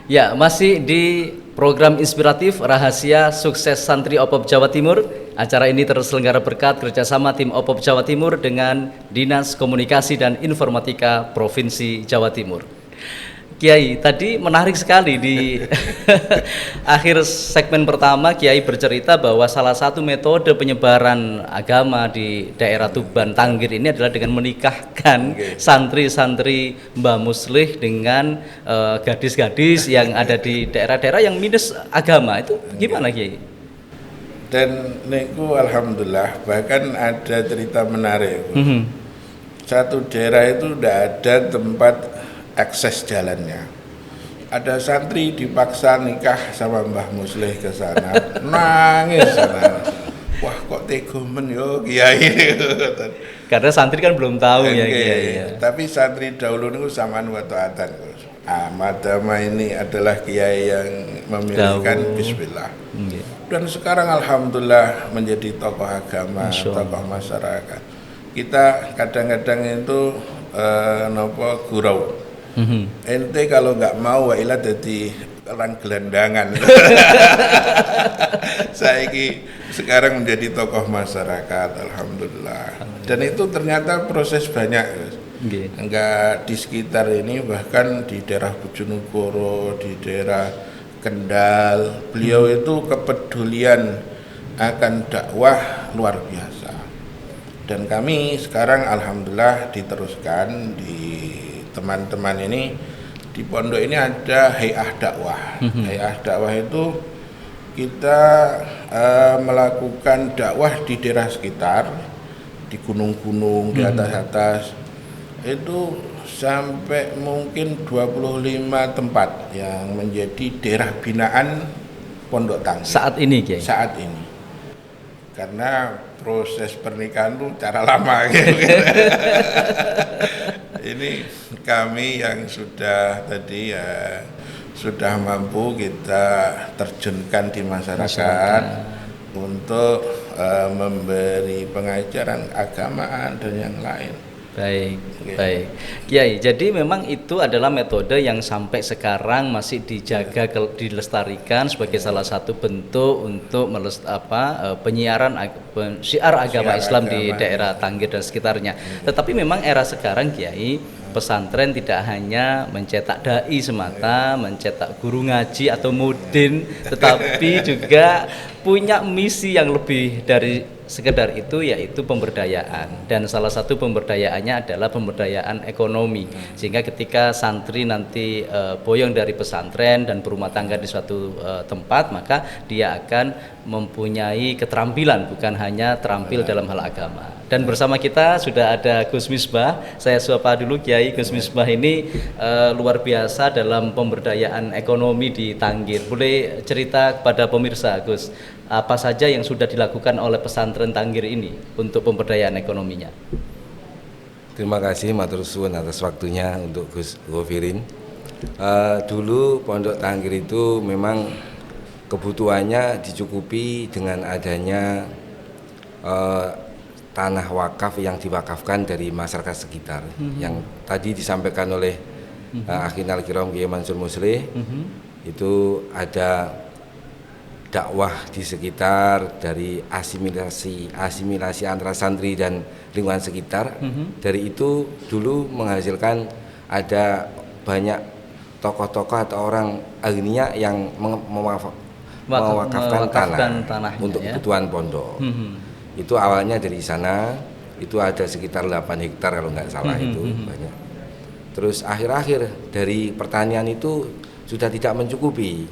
Ya, masih di program inspiratif Rahasia Sukses Santri OPOP Jawa Timur. Acara ini terselenggara berkat kerjasama tim OPOP Jawa Timur dengan Dinas Komunikasi dan Informatika Provinsi Jawa Timur. Kiai, tadi menarik sekali di akhir segmen pertama Kiai bercerita bahwa salah satu metode penyebaran agama di daerah Tuban Tanggir ini adalah dengan menikahkan santri-santri Mbah Muslih dengan gadis-gadis yang ada di daerah-daerah yang minus agama. Itu gimana Kiai? Dan niku alhamdulillah bahkan ada cerita menarik. Satu daerah itu tidak ada tempat akses jalannya. Ada santri dipaksa nikah sama Mbah Muslih ke sana, nangis sana. Wah kok tegomen yo kiai. Karena santri kan belum tahu ya Kiai. Tapi santri dahulu niku samaan wa taatan. Madama ini adalah kiai yang memilihkan bismillah. Dan sekarang alhamdulillah menjadi tokoh agama, tokoh masyarakat. Kita kadang-kadang itu gurau. Ente kalau nggak mau wailah jadi orang gelandangan. Saya sekarang menjadi tokoh masyarakat, alhamdulillah. Dan itu ternyata proses banyak. Enggak di sekitar ini, bahkan di daerah Bojonegoro, di daerah Kendal, beliau itu kepedulian akan dakwah luar biasa. Dan kami sekarang alhamdulillah diteruskan di teman-teman ini di pondok ini ada hay'ah dakwah. Hay'ah dakwah itu kita melakukan dakwah di daerah sekitar, di gunung-gunung, di atas-atas. Itu sampai mungkin 25 tempat yang menjadi daerah binaan Pondok Tanggir. Saat ini Kiai? Saat ini. Karena proses pernikahan itu cara lama gitu. Ini kami yang sudah tadi ya sudah mampu kita terjunkan di masyarakat untuk memberi pengajaran keagamaan dan yang lain. Baik. Kiai, jadi memang itu adalah metode yang sampai sekarang masih dijaga, dilestarikan sebagai salah satu bentuk untuk penyiaran syiar agama Islam di daerah Tanggir dan sekitarnya. Tetapi memang era sekarang Kiai, pesantren tidak hanya mencetak dai semata, mencetak guru ngaji atau mudin, tetapi juga punya misi yang lebih dari sekedar itu, yaitu pemberdayaan. Dan salah satu pemberdayaannya adalah pemberdayaan ekonomi, sehingga ketika santri nanti boyong dari pesantren dan berumah tangga di suatu tempat, maka dia akan mempunyai keterampilan, bukan hanya terampil dalam hal agama. Dan bersama kita sudah ada Gus Misbah. Saya sapa dulu Kiai. Gus Misbah ini luar biasa dalam pemberdayaan ekonomi di Tanggir. Boleh cerita kepada pemirsa Gus, apa saja yang sudah dilakukan oleh pesantren Tanggir ini untuk pemberdayaan ekonominya? Terima kasih matur suwun atas waktunya untuk Gus Gofirin. Dulu Pondok Tanggir itu memang kebutuhannya dicukupi dengan adanya tanah wakaf yang diwakafkan dari masyarakat sekitar. Yang tadi disampaikan oleh Akhinal Kiram Kiai Mansur Muslih, itu ada dakwah di sekitar dari asimilasi antara santri dan lingkungan sekitar. Dari itu dulu menghasilkan ada banyak tokoh-tokoh atau orang agniya yang mewakafkan tanah untuk kebutuhan pondok. Itu awalnya dari sana, itu ada sekitar 8 hektar kalau nggak salah, itu banyak. Terus akhir-akhir dari pertanian itu sudah tidak mencukupi,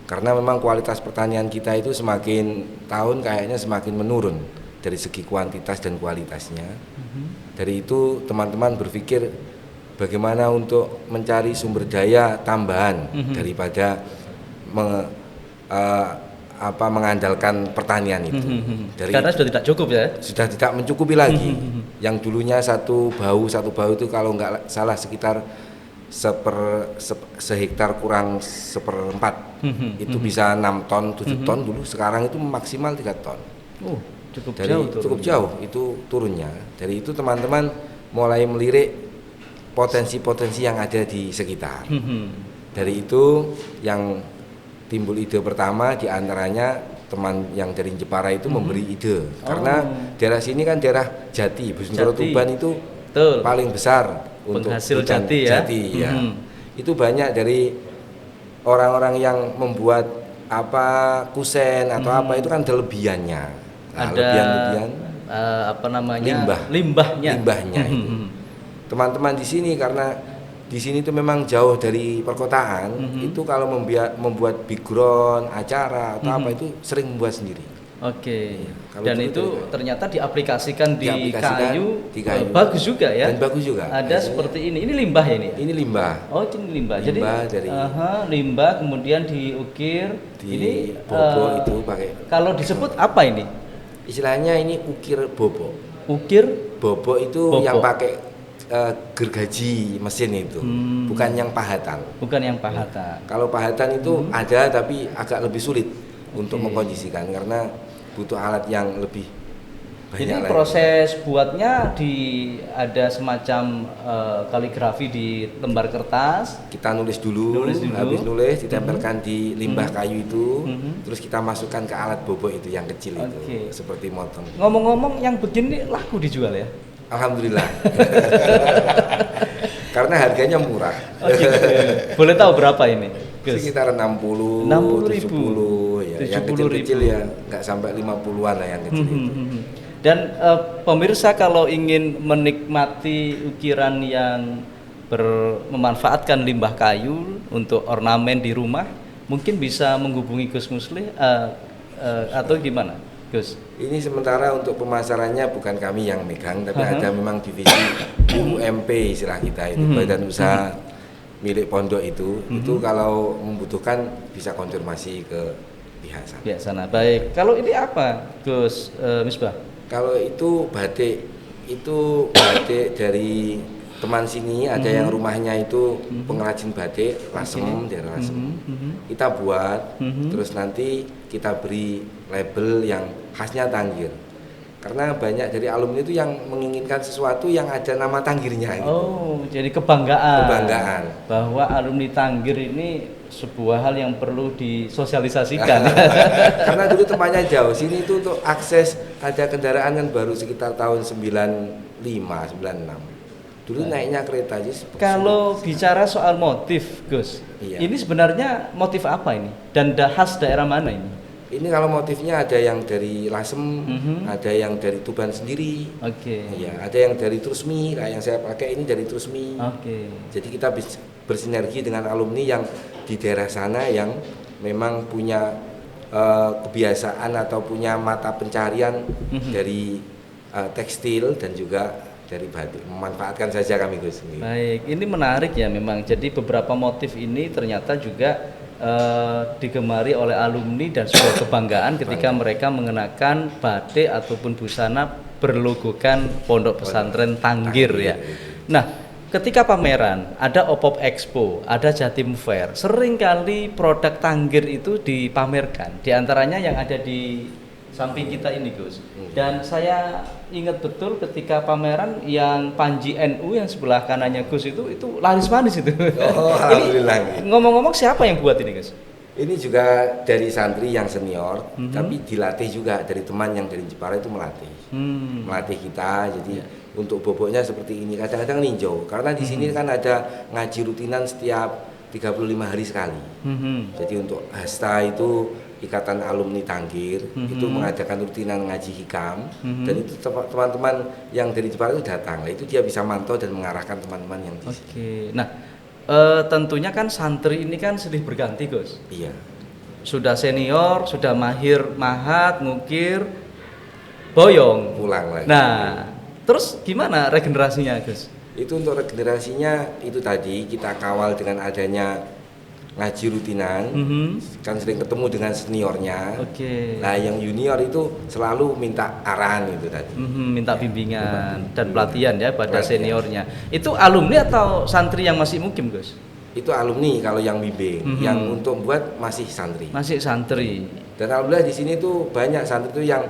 karena memang kualitas pertanian kita itu semakin tahun kayaknya semakin menurun dari segi kuantitas dan kualitasnya. Dari itu teman-teman berpikir bagaimana untuk mencari sumber daya tambahan daripada mengandalkan pertanian itu. Karena sudah tidak cukup ya? Sudah tidak mencukupi lagi. Yang dulunya satu bau itu kalau nggak salah sekitar sehektar kurang 1/4. Itu bisa 6 ton, 7 ton dulu. Sekarang itu maksimal 3 ton. Cukup jauh itu turunnya. Dari itu teman-teman mulai melirik potensi-potensi yang ada di sekitar. Dari itu yang timbul ide pertama diantaranya teman yang dari Jepara itu memberi ide karena daerah sini kan daerah jati, Bojonegoro Tuban itu betul, paling besar untuk penghasil hutan jati ya. ya. Itu banyak dari orang-orang yang membuat kusen atau apa itu kan ada lebihannya. Nah, ada lebihan apa namanya limbahnya itu. Teman-teman di sini karena di sini itu memang jauh dari perkotaan, itu kalau membuat background acara atau apa itu sering membuat sendiri. Oke. Kalau Dan itu ternyata diaplikasikan di kayu, di kayu. Bagus juga ya. Dan bagus juga. Ada seperti ini. Ini limbah ya ini? Ini limbah. Oh, ini limbah. Jadi dari limbah kemudian diukir. Ini bobo itu pakai. Kalau disebut apa ini? Istilahnya ini ukir bobo. Ukir bobo itu yang pakai gergaji mesin itu, bukan yang pahatan. Bukan yang pahatan. Kalau pahatan itu ada tapi agak lebih sulit untuk mengkondisikan karena butuh alat yang lebih banyak. Jadi proses buatnya ada semacam kaligrafi di lembar kertas. Kita nulis dulu. Habis nulis ditempelkan di limbah kayu itu, terus kita masukkan ke alat bobo itu yang kecil itu, seperti motong. Ngomong-ngomong, yang begini laku dijual ya? Alhamdulillah. Karena harganya murah. Boleh tahu berapa ini? Sekitar 60 ribu. 70 ya. Yang kecil-kecil ya nggak sampai 50-an lah yang kecil itu. Dan pemirsa kalau ingin menikmati ukiran yang memanfaatkan limbah kayu untuk ornamen di rumah, mungkin bisa menghubungi Gus Muslih atau gimana, Gus? Ini sementara untuk pemasarannya bukan kami yang megang, tapi ada memang divisi UMP istilah kita itu, badan usaha milik pondok itu. Itu kalau membutuhkan bisa konfirmasi ke pihak sana. Pihak sana. Baik. Kalau ini apa, Gus Misbah? Kalau itu batik dari teman sini, ada yang rumahnya itu pengrajin batik, Lasem, daerah Lasem. Kita buat, terus nanti kita beri label yang khasnya Tanggir. Karena banyak dari alumni itu yang menginginkan sesuatu yang ada nama Tanggirnya. Gitu. Oh, jadi kebanggaan. Kebanggaan. Bahwa alumni Tanggir ini sebuah hal yang perlu disosialisasikan. Karena dulu tempatnya jauh, sini itu untuk akses ada kendaraan kan baru sekitar tahun 95, 96. Dulu naiknya kereta aja. Kalau bicara soal motif, Gus, ini sebenarnya motif apa ini? Dan khas daerah mana ini? Ini kalau motifnya ada yang dari Lasem, ada yang dari Tuban sendiri. Ya, ada yang dari Trusmi, yang saya pakai ini dari Trusmi. Jadi kita bersinergi dengan alumni yang di daerah sana yang memang punya kebiasaan atau punya mata pencarian dari tekstil dan juga dari batik. Memanfaatkan saja kami, Gus. Baik, ini menarik ya memang. Jadi beberapa motif ini ternyata juga digemari oleh alumni dan sebuah kebanggaan ketika mereka mengenakan batik ataupun busana berlogokan Pondok Pesantren Tanggir ya. Nah, ketika pameran ada Opop Expo, ada Jatim Fair, seringkali produk Tanggir itu dipamerkan. Di antaranya yang ada di samping kita ini, Gus. Dan saya ingat betul ketika pameran yang Panji NU yang sebelah kanannya Gus itu laris manis itu. Oh, alhamdulillah. Ngomong-ngomong, siapa yang buat ini, Gus? Ini juga dari santri yang senior, tapi dilatih juga dari teman yang dari Jepara itu melatih. Melatih kita, jadi untuk boboknya seperti ini. Kadang-kadang ninjau, karena di sini kan ada ngaji rutinan setiap 35 hari sekali. Jadi untuk hasta itu Ikatan Alumni Tanggir itu mengadakan rutinan ngaji hikam, dan itu teman-teman yang dari Jepara itu datang. Itu dia bisa mantau dan mengarahkan teman-teman yang di sini. Nah, tentunya kan santri ini kan silih berganti, Gus. Iya. Sudah senior, sudah mahir mahat, ngukir, boyong. Pulang lagi. Nah, terus gimana regenerasinya, Gus? Itu untuk regenerasinya itu tadi kita kawal dengan adanya ngaji rutinan, kan sering ketemu dengan seniornya. Nah, yang junior itu selalu minta arahan itu tadi. Minta bimbingan dan pelatihan ya pada seniornya. Itu alumni atau santri yang masih mukim, Gus? Itu alumni kalau yang bimbing. Yang untuk buat masih santri. Masih santri. Dan alhamdulillah di sini tuh banyak santri tuh yang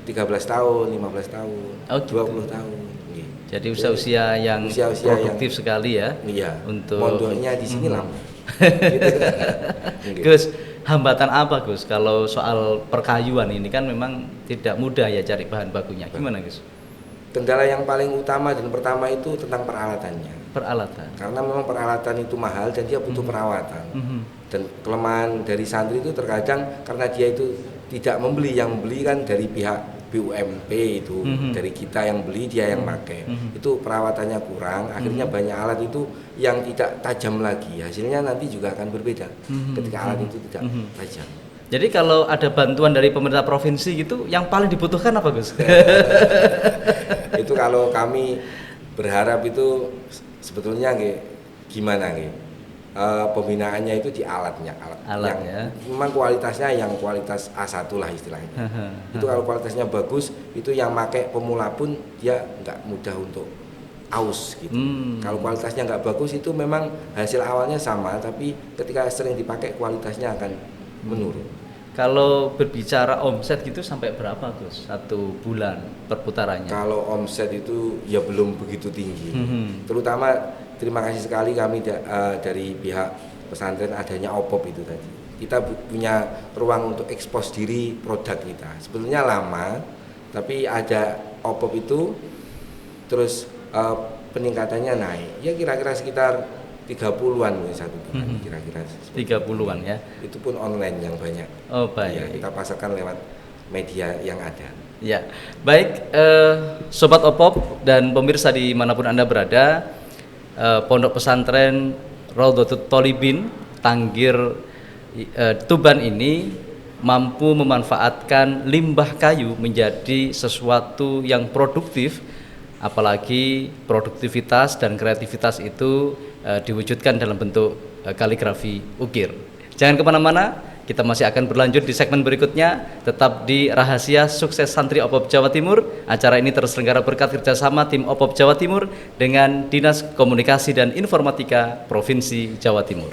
13 tahun, 15 tahun, 20 tahun. Jadi usia-usia yang produktif sekali ya. Iya. Untuk pondoknya di sini lama. Gitu. Gus, hambatan apa Gus kalau soal perkayuan ini kan memang tidak mudah ya cari bahan bakunya. Gimana Gus? Kendala yang paling utama dan pertama itu tentang peralatannya. Peralatan. Karena memang peralatan itu mahal dan dia butuh perawatan. Dan kelemahan dari santri itu terkadang karena dia itu tidak membeli, yang membeli kan dari pihak BUMP itu, dari kita yang beli dia yang pakai. Itu perawatannya kurang, akhirnya banyak alat itu yang tidak tajam lagi. Hasilnya nanti juga akan berbeda ketika alat itu tidak tajam. Jadi kalau ada bantuan dari pemerintah provinsi gitu, yang paling dibutuhkan apa Gus? Itu kalau kami berharap itu sebetulnya gimana pembinaannya itu di alatnya, Alat yang ya. memang kualitasnya yang kualitas A1 lah istilahnya. Itu kalau kualitasnya bagus, itu yang pakai pemula pun dia nggak mudah untuk aus gitu. Kalau kualitasnya nggak bagus itu memang hasil awalnya sama, tapi ketika sering dipakai kualitasnya akan menurun. Kalau berbicara omset gitu sampai berapa Gus? 1 bulan perputarannya? Kalau omset itu ya belum begitu tinggi. Terutama terima kasih sekali kami dari pihak pesantren adanya OPOP itu tadi. Kita punya ruang untuk ekspos diri produk kita. Sebetulnya lama, tapi ada OPOP itu terus peningkatannya naik. Ya kira-kira sekitar 30-an satu bulan kira-kira 30-an ya. Itu pun online yang banyak. Oh baik. Ya, kita pasarkan lewat media yang ada. Ya, baik Sobat Opop dan pemirsa dimanapun Anda berada, Pondok Pesantren Raudhatul Thalibin Tanggir Tuban ini mampu memanfaatkan limbah kayu menjadi sesuatu yang produktif, apalagi produktivitas dan kreativitas itu diwujudkan dalam bentuk kaligrafi ukir. Jangan kemana-mana, kita masih akan berlanjut di segmen berikutnya. Tetap di Rahasia Sukses Santri Opop Jawa Timur. Acara ini terselenggara berkat kerjasama tim Opop Jawa Timur dengan Dinas Komunikasi dan Informatika Provinsi Jawa Timur.